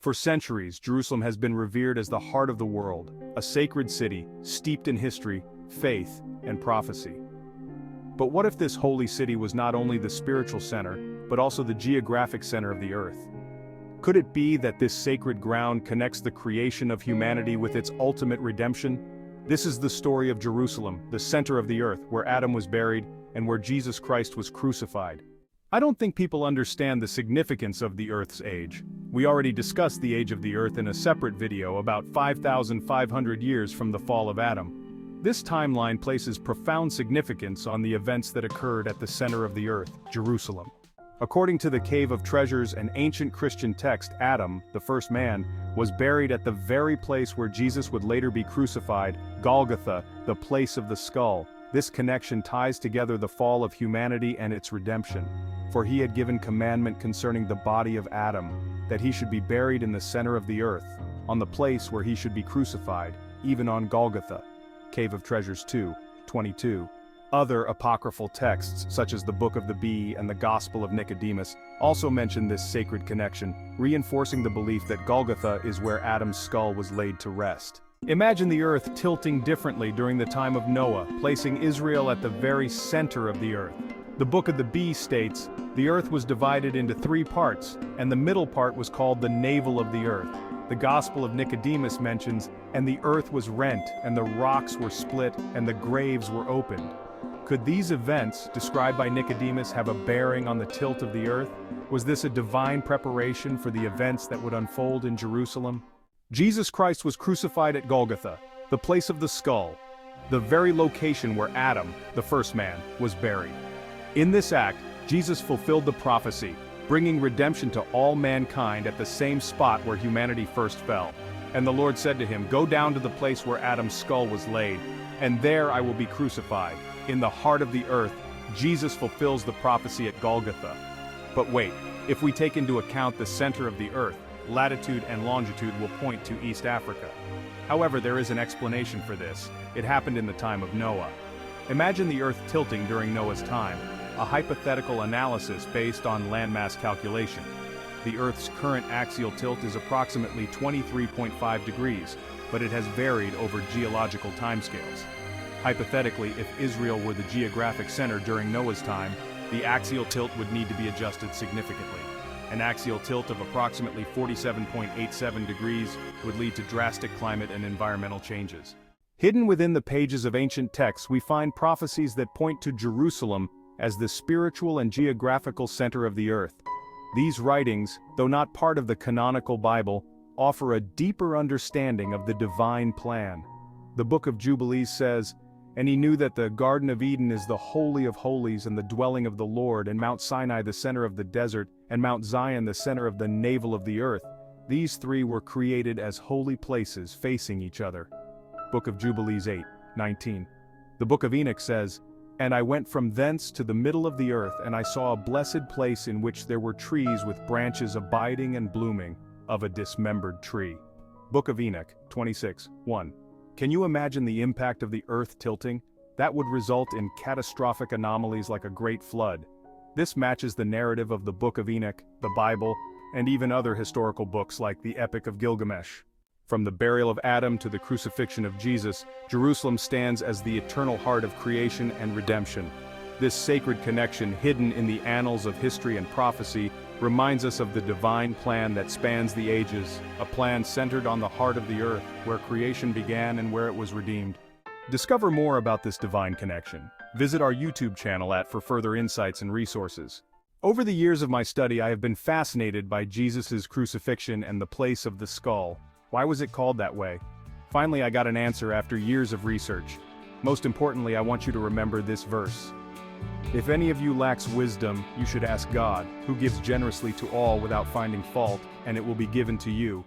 For centuries, Jerusalem has been revered as the heart of the world, a sacred city, steeped in history, faith, and prophecy. But what if this holy city was not only the spiritual center, but also the geographic center of the earth? Could it be that this sacred ground connects the creation of humanity with its ultimate redemption? This is the story of Jerusalem, the center of the earth, where Adam was buried, and where Jesus Christ was crucified. I don't think people understand the significance of the Earth's age. We already discussed the age of the Earth in a separate video about 5,500 years from the fall of Adam. This timeline places profound significance on the events that occurred at the center of the Earth, Jerusalem. According to the Cave of Treasures and ancient Christian text, Adam, the first man, was buried at the very place where Jesus would later be crucified, Golgotha, the place of the skull. This connection ties together the fall of humanity and its redemption. For he had given commandment concerning the body of Adam, that he should be buried in the center of the earth, on the place where he should be crucified, even on Golgotha. Cave of Treasures 2:22. Other apocryphal texts, such as the Book of the Bee and the Gospel of Nicodemus, also mention this sacred connection, reinforcing the belief that Golgotha is where Adam's skull was laid to rest. Imagine the earth tilting differently during the time of Noah, placing Israel at the very center of the earth. The Book of the Bee states, the earth was divided into 3 parts, and the middle part was called the navel of the earth. The Gospel of Nicodemus mentions, and the earth was rent, and the rocks were split, and the graves were opened. Could these events, described by Nicodemus, have a bearing on the tilt of the earth? Was this a divine preparation for the events that would unfold in Jerusalem? Jesus Christ was crucified at Golgotha, the place of the skull, the very location where Adam, the first man, was buried. In this act, Jesus fulfilled the prophecy, bringing redemption to all mankind at the same spot where humanity first fell. And the Lord said to him, "Go down to the place where Adam's skull was laid, and there I will be crucified." In the heart of the earth, Jesus fulfills the prophecy at Golgotha. But wait, if we take into account the center of the earth, latitude and longitude will point to East Africa. However, there is an explanation for this. It happened in the time of Noah. Imagine the earth tilting during Noah's time, a hypothetical analysis based on landmass calculation. The earth's current axial tilt is approximately 23.5 degrees, but it has varied over geological timescales. Hypothetically, if Israel were the geographic center during Noah's time, the axial tilt would need to be adjusted significantly. An axial tilt of approximately 47.87 degrees would lead to drastic climate and environmental changes. Hidden within the pages of ancient texts, we find prophecies that point to Jerusalem as the spiritual and geographical center of the earth. These writings, though not part of the canonical Bible, offer a deeper understanding of the divine plan. The Book of Jubilees says, "And he knew that the Garden of Eden is the Holy of Holies and the dwelling of the Lord, and Mount Sinai the center of the desert, and Mount Zion the center of the navel of the earth. These 3 were created as holy places facing each other." Book of Jubilees 8:19. The Book of Enoch says, "And I went from thence to the middle of the earth, and I saw a blessed place in which there were trees with branches abiding and blooming, of a dismembered tree." Book of Enoch 26:1. Can you imagine the impact of the earth tilting? That would result in catastrophic anomalies like a great flood. This matches the narrative of the Book of Enoch, the Bible, and even other historical books like the Epic of Gilgamesh. From the burial of Adam to the crucifixion of Jesus, Jerusalem stands as the eternal heart of creation and redemption. This sacred connection, hidden in the annals of history and prophecy, reminds us of the divine plan that spans the ages, a plan centered on the heart of the earth, where creation began and where it was redeemed. Discover more about this divine connection. Visit our YouTube channel for further insights and resources. Over the years of my study, I have been fascinated by Jesus' crucifixion and the place of the skull. Why was it called that way? Finally, I got an answer after years of research. Most importantly, I want you to remember this verse. "If any of you lacks wisdom, you should ask God, who gives generously to all without finding fault, and it will be given to you."